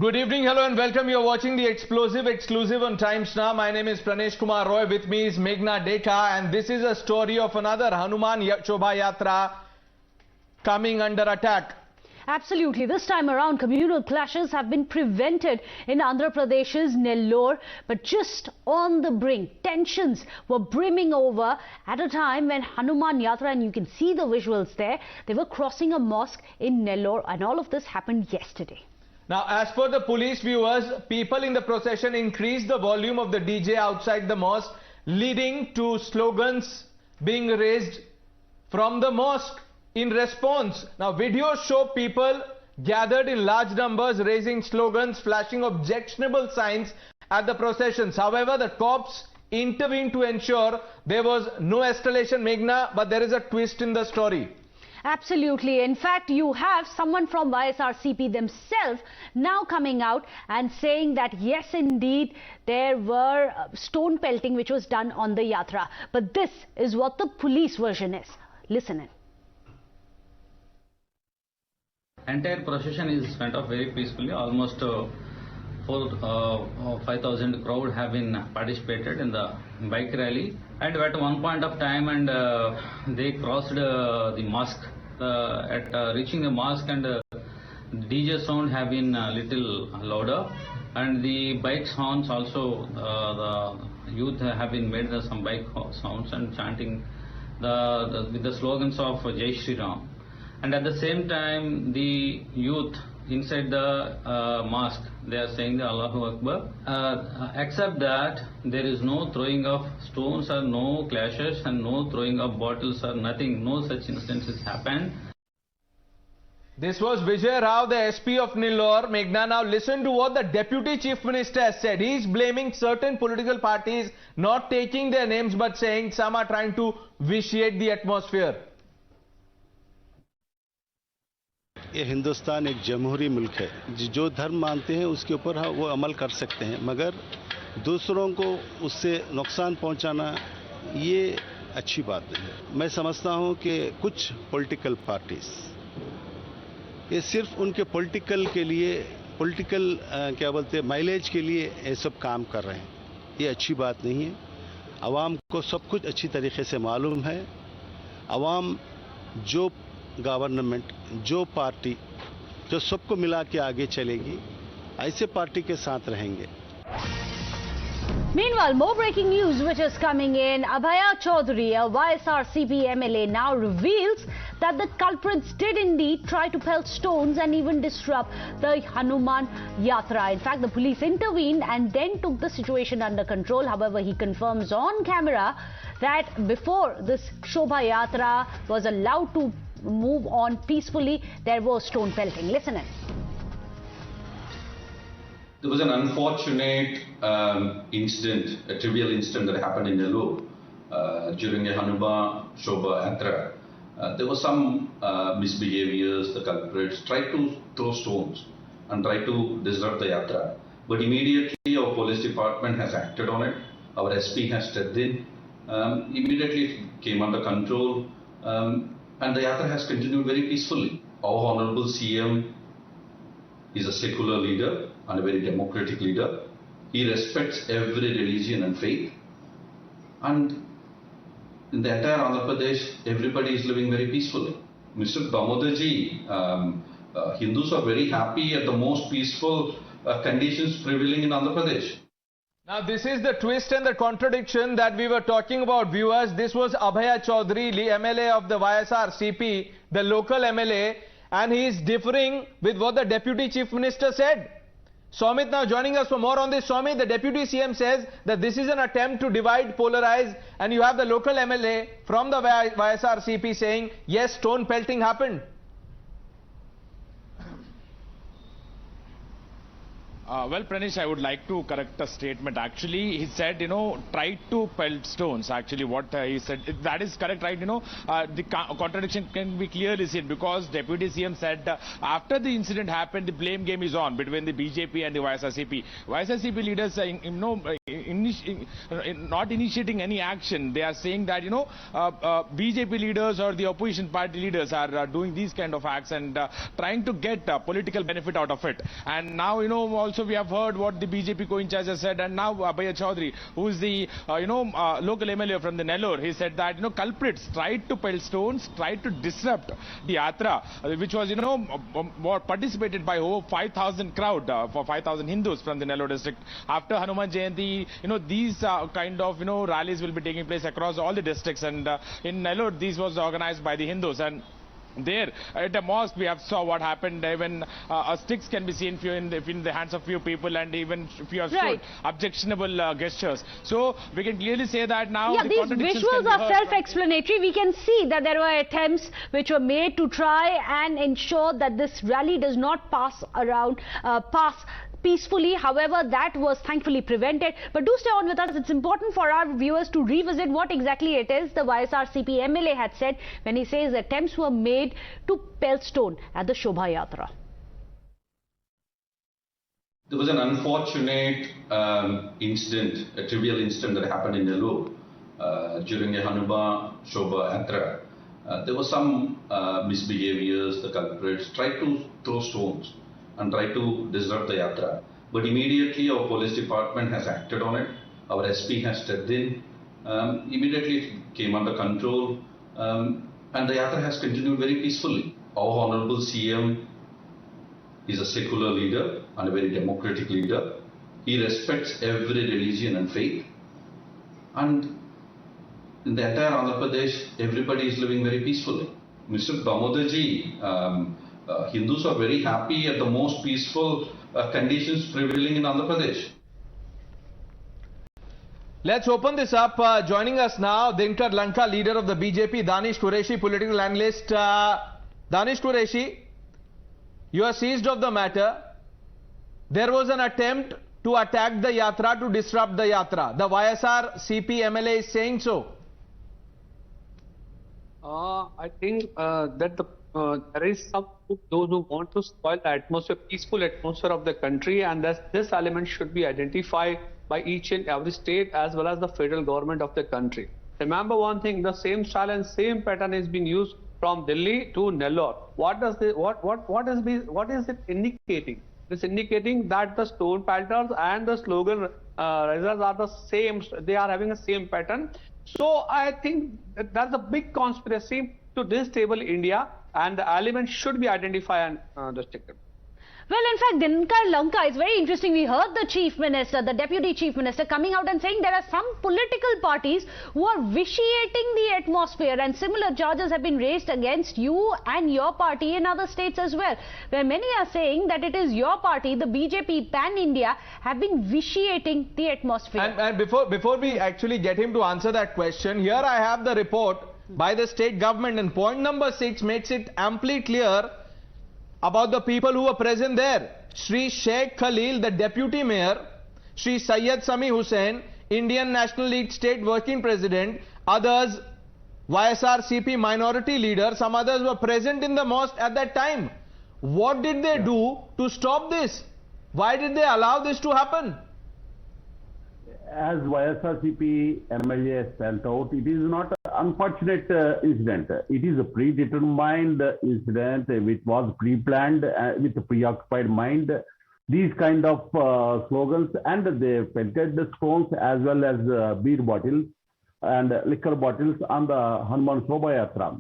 Good evening, hello and welcome. You're watching the Explosive Exclusive on Times Now. My name is Pranesh Kumar Roy. With me is Meghna, Deka, and this is a story of another Hanuman Yatra coming under attack. Absolutely. This time around, communal clashes have been prevented in Andhra Pradesh's Nellore, but just on the brink, tensions were brimming over at a time when Hanuman Yatra, and you can see the visuals there, they were crossing a mosque in Nellore, and all of this happened yesterday. Now, as per the police viewers, people in the procession increased the volume of the DJ outside the mosque, leading to slogans being raised from the mosque in response. Now, videos show people gathered in large numbers raising slogans, flashing objectionable signs at the processions. However, the cops intervened to ensure there was no escalation, Meghna, but there is a twist in the story. Absolutely. In fact, you have someone from YSRCP themselves now coming out and saying that yes, indeed, there were stone pelting which was done on the Yatra. But this is what the police version is. Listen in. Entire procession is went off very peacefully. Almost 5,000 crowd have been participated in the bike rally. And at one point of time, and they crossed the mosque. At reaching the mosque, and DJ sound have been a little louder, and the bike sounds also. The youth have been made some bike sounds and chanting with the slogans of Jai Shri Ram. And at the same time, the youth inside the mosque, they are saying the Allahu Akbar. Except that there is no throwing of stones or no clashes and no throwing of bottles or nothing. No such instances happened. This was Vijay Rao, the SP of Nellore. Meghna, now listen to what the Deputy Chief Minister has said. He is blaming certain political parties, not taking their names, but saying some are trying to vitiate the atmosphere. ये हिंदुस्तान एक जमहूरी मुल्क है, जो धर्म मानते हैं उसके ऊपर वो अमल कर सकते हैं, मगर दूसरों को उससे नुकसान पहुंचाना ये अच्छी बात नहीं है। मैं समझता हूं कि कुछ पॉलिटिकल पार्टीज ये सिर्फ उनके पॉलिटिकल के लिए, क्या बोलते हैं, माइलेज के लिए ये सब काम कर रहे हैं। ये अच्छी बात नहीं है। आवाम को सब कुछ अच्छी तरीके से मालूम है। आवाम जो गवर्नमेंट, जो पार्टी, जो सबको मिला के आगे चलेगी, ऐसे पार्टी के साथ रहेंगे। Meanwhile, more breaking news which is coming in. Abbaya Chowdary, a YSRCP MLA, now reveals that the culprits did indeed try to pelt stones and even disrupt the Hanuman Yatra. In fact, the police intervened and then took the situation under control. However, he confirms on camera that before this Shobha Yatra was allowed to move on peacefully, there was stone pelting. Listen in. There was an unfortunate incident, a trivial incident that happened in Nellore during a Hanuman Shobha Yatra. There were some misbehaviors. The culprits tried to throw stones and tried to disrupt the Yatra. But immediately our police department has acted on it. Our SP has stepped in. Immediately it came under control. And the Yatra has continued very peacefully. Our Honorable CM is a secular leader and a very democratic leader. He respects every religion and faith. And in the entire Andhra Pradesh, everybody is living very peacefully. Mr. Damodarji, Hindus are very happy at the most peaceful conditions prevailing in Andhra Pradesh. Now, this is the twist and the contradiction that we were talking about, viewers. This was Abbaya Chowdary, the MLA of the YSRCP, the local MLA, and he is differing with what the Deputy Chief Minister said. Swamit now joining us for more on this. Swamit, the Deputy CM says that this is an attempt to divide, polarize, and you have the local MLA from the YSRCP saying, yes, stone pelting happened. Well, Pranesh, I would like to correct a statement. Actually, he said, tried to pelt stones. Actually, what he said, that is correct, right? The contradiction can be clearly seen because Deputy CM said after the incident happened, the blame game is on between the BJP and the YSRCP. YSRCP leaders are, not initiating any action. They are saying that, BJP leaders or the opposition party leaders are doing these kind of acts and trying to get political benefit out of it. And now, also we have heard what the BJP co-in-charge has said, and now Abbaya Chowdary, who is the, local MLA from the Nellore, he said that, culprits tried to pelt stones, tried to disrupt the Yatra, which was, participated by over 5,000 crowd, for 5,000 Hindus from the Nellore district. After Hanuman Jayanti, these kind of, rallies will be taking place across all the districts, and in Nellore, this was organized by the Hindus. And there at the mosque we have saw what happened. Even sticks can be seen in the hands of few people, and even few objectionable gestures. So we can clearly say that now these visuals are self-explanatory. We can see that there were attempts which were made to try and ensure that this rally does not pass peacefully. However, that was thankfully prevented. But do stay on with us. It's important for our viewers to revisit what exactly it is the YSRCP MLA had said when he says attempts were made to pelt stone at the Shobha Yatra. There was an unfortunate incident, a trivial incident that happened in Nellore during the Hanuman Shobha Yatra. There were some misbehaviors. The culprits tried to throw stones and try to disrupt the Yatra. But immediately our police department has acted on it. Our SP has stepped in. Immediately it came under control, and the Yatra has continued very peacefully. Our Honorable CM is a secular leader and a very democratic leader. He respects every religion and faith. And in the entire Andhra Pradesh, everybody is living very peacefully. Mr. Damodarji, Hindus are very happy at the most peaceful conditions prevailing in Andhra Pradesh. Let's open this up. Joining us now, Dinkar Lanka, leader of the BJP, Danish Qureshi, political analyst. Danish Qureshi, you are seized of the matter. There was an attempt to attack the Yatra, to disrupt the Yatra. The YSRCP MLA is saying so. I think that there is some those who want to spoil the atmosphere, peaceful atmosphere of the country, and this element should be identified by each and every state as well as the federal government of the country. Remember one thing: the same style and same pattern is being used from Delhi to Nellore. What is it indicating? It's indicating that the stone pelters and the slogan raisers are the same. They are having the same pattern. So I think that that's a big conspiracy to destabilize India, and the elements should be identified and restricted. Well, in fact, Dinkar Lanka is very interesting. We heard the Chief Minister, the Deputy Chief Minister, coming out and saying there are some political parties who are vitiating the atmosphere, and similar charges have been raised against you and your party in other states as well, where many are saying that it is your party, the BJP Pan-India, have been vitiating the atmosphere. And before we actually get him to answer that question, here I have the report by the state government, and point number 6 makes it amply clear about the people who were present there. Shri Sheikh Khalil, the Deputy Mayor, Shri Syed Sami Hussain, Indian National League State Working President, others, YSRCP minority leader, some others were present in the mosque at that time. What did they do to stop this? Why did they allow this to happen? As YSRCP MLA spelled out, it is not an unfortunate incident. It is a predetermined incident which was pre-planned with a preoccupied mind. These kind of slogans, and they pelted the stones as well as beer bottles and liquor bottles on the Hanuman Shobha Yatra.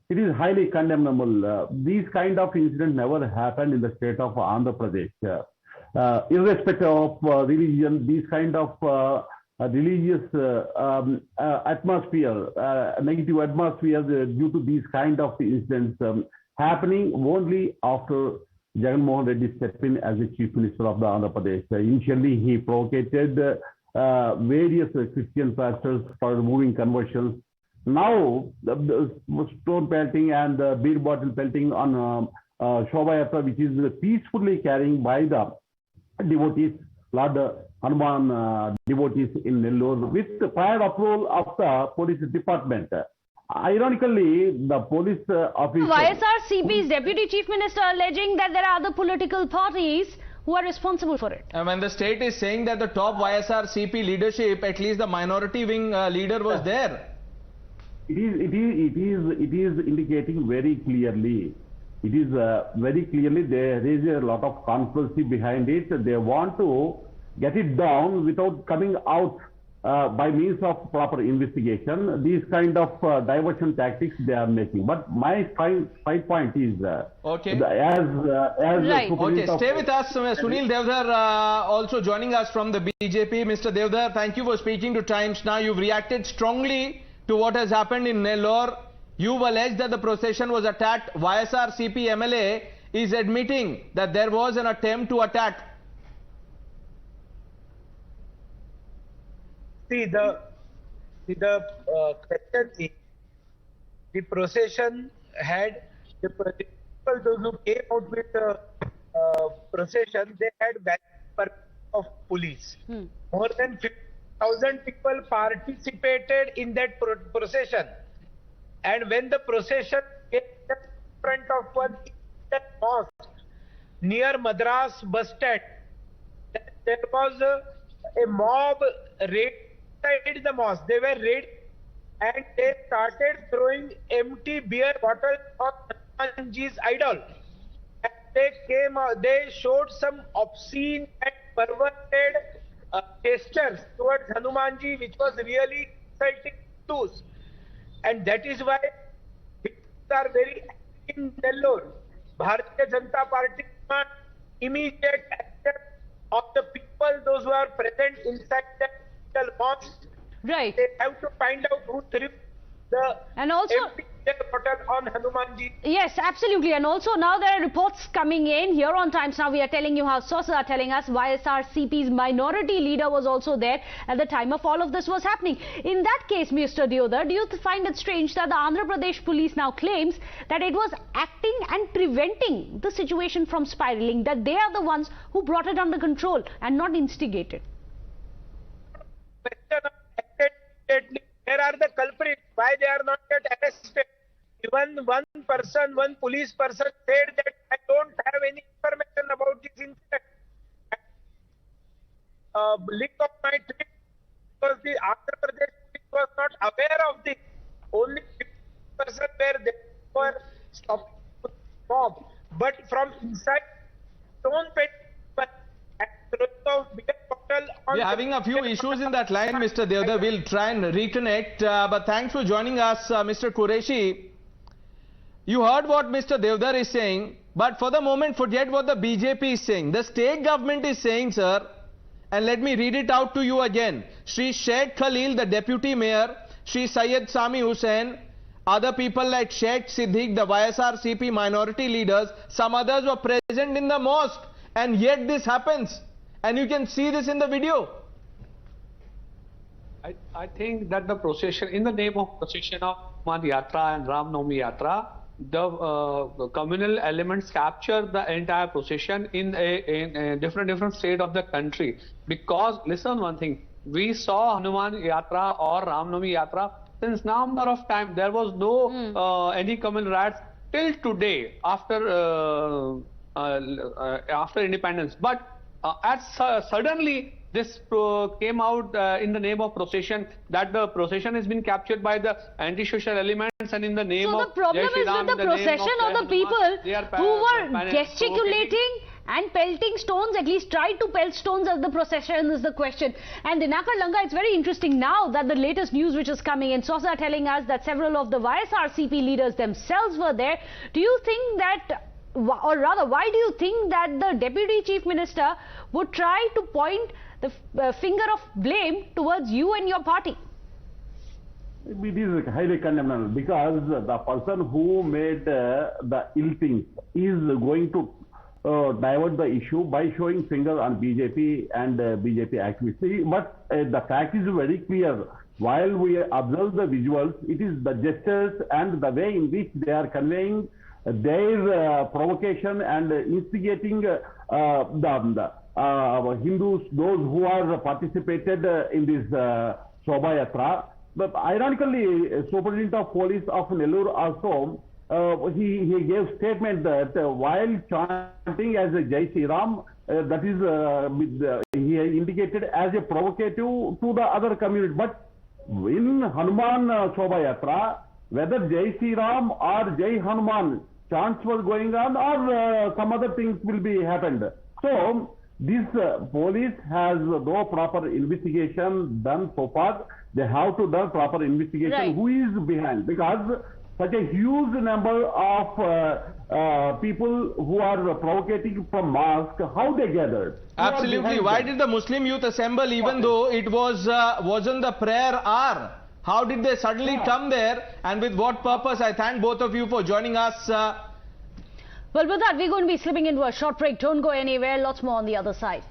It is highly condemnable. These kind of incidents never happened in the state of Andhra Pradesh. Irrespective of religion, these kind of religious atmosphere, negative atmosphere due to these kind of incidents happening only after Jagan Reddy stepped in as the Chief Minister of the Andhra Pradesh. Initially, he provocated various Christian pastors for moving conversions. Now, the stone pelting and the beer bottle pelting on Shobha Yatra, which is peacefully carrying by the devotees, Lord Hanuman devotees in Nellore with the prior approval of the police department. Ironically, the police officer... YSRCP's Deputy Chief Minister alleging that there are other political parties who are responsible for it. And when the state is saying that the top YSRCP leadership, at least the minority wing leader was there. It is indicating very clearly. It is very clearly there is a lot of conspiracy behind it. They want to get it down without coming out by means of proper investigation. These kind of diversion tactics they are making. But my five point is okay. Right. Okay, stay with us. Sunil Devdar also joining us from the BJP. Mr. Devdar, thank you for speaking to Times Now. You've reacted strongly to what has happened in Nellore. You've alleged that the procession was attacked. YSRCP MLA is admitting that there was an attempt to attack. See, the question is, the procession had the people, those who came out with the procession, they had valid of police. More than 50,000 people participated in that procession. And when the procession came in front of one mosque near Madras bus stand, there was a mob raid inside the mosque. They were raided and they started throwing empty beer bottles on Hanumanji's idol. And they showed some obscene and perverted gestures towards Hanumanji, which was really insulting to us. And that is why people are very active in Nellore. Bharatiya Janata Party demands immediate action of the people, those who are present inside the mosque. Right. They have to find out who threw the empty bottle on Hanumanji. Yes, absolutely. And also now there are reports coming in here on Times Now. We are telling you how sources are telling us YSRCP's minority leader was also there at the time of all of this was happening. In that case, Mr. Devdar, do you find it strange that the Andhra Pradesh police now claims that it was acting and preventing the situation from spiraling, that they are the ones who brought it under control and not instigated? Where are the culprits? Why they are not yet arrested? Even one police person said that I don't have any information about this incident. Link of my trip because the Andhra Pradesh police was not aware of this. Only 50% were there for stopping the mob. But from inside, don't pay we are having a few issues in that line, Mr. Devdar. We'll try and reconnect. But thanks for joining us, Mr. Qureshi. You heard what Mr. Devdar is saying, but for the moment, forget what the BJP is saying. The state government is saying, sir, and let me read it out to you again. Shri Sheikh Khalil, the deputy mayor, Shri Syed Sami Hussain, other people like Sheikh Siddiq, the YSRCP minority leaders, some others were present in the mosque. And yet this happens. And you can see this in the video. I think that the procession, in the name of procession of Hanuman Yatra and Ram Navami Yatra, the communal elements capture the entire procession in a different state of the country. Because, listen one thing, we saw Hanuman Yatra or Ram Navami Yatra since number of time. There was no any communal riots till today after independence. But suddenly this came out in the name of procession, that the procession has been captured by the anti-social elements and in the name of... So the problem is with the procession or the people who were gesticulating and pelting stones, at least tried to pelt stones at the procession is the question. And Dinakar Lanka, it's very interesting now that the latest news which is coming in, sources are telling us that several of the YSRCP leaders themselves were there. Do you think that, or rather, why do you think that the Deputy Chief Minister would try to point the finger of blame towards you and your party? It is highly condemnable because the person who made the ill things is going to divert the issue by showing finger on BJP and BJP activists. But the fact is very clear. While we observe the visuals, it is the gestures and the way in which they are conveying their provocation and instigating the Hindus, those who are participated in this Shobha Yatra. But ironically, Superintendent of Police of Nellore also, he gave statement that while chanting as a Jai Shri Ram, that is, he indicated as a provocative to the other community. But in Hanuman Shobha Yatra, whether Jai Shri Ram or Jai Hanuman chants was going on, or some other things will be happened. So this police has no proper investigation done so far. They have to do proper investigation. Right. Who is behind? Because such a huge number of people who are provocating from mosque, how they gathered? Absolutely. Why did the Muslim youth assemble even though it wasn't the prayer hour? How did they suddenly come there, and with what purpose? I thank both of you for joining us. Well, with that, we're going to be slipping into a short break. Don't go anywhere. Lots more on the other side.